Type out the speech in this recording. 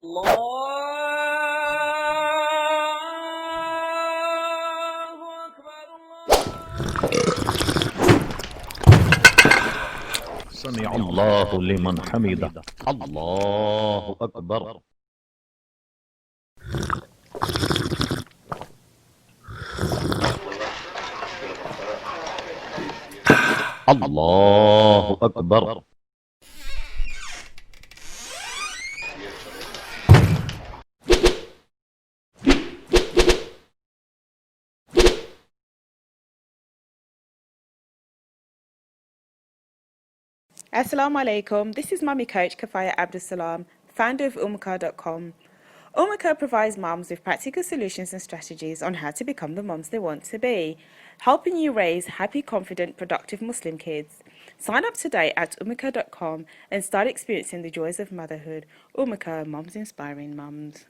سمع الله لمن حمده. الله أكبر. الله أكبر. Assalamu alaikum. This is Mummy Coach Kafaya Abdulsalam, founder of Umaka.com. Umaka provides mums with practical solutions and strategies on how to become the mums they want to be, helping you raise happy, confident, productive Muslim kids. Sign up today at Umaka.com and start experiencing the joys of motherhood. Umaka, mums inspiring mums.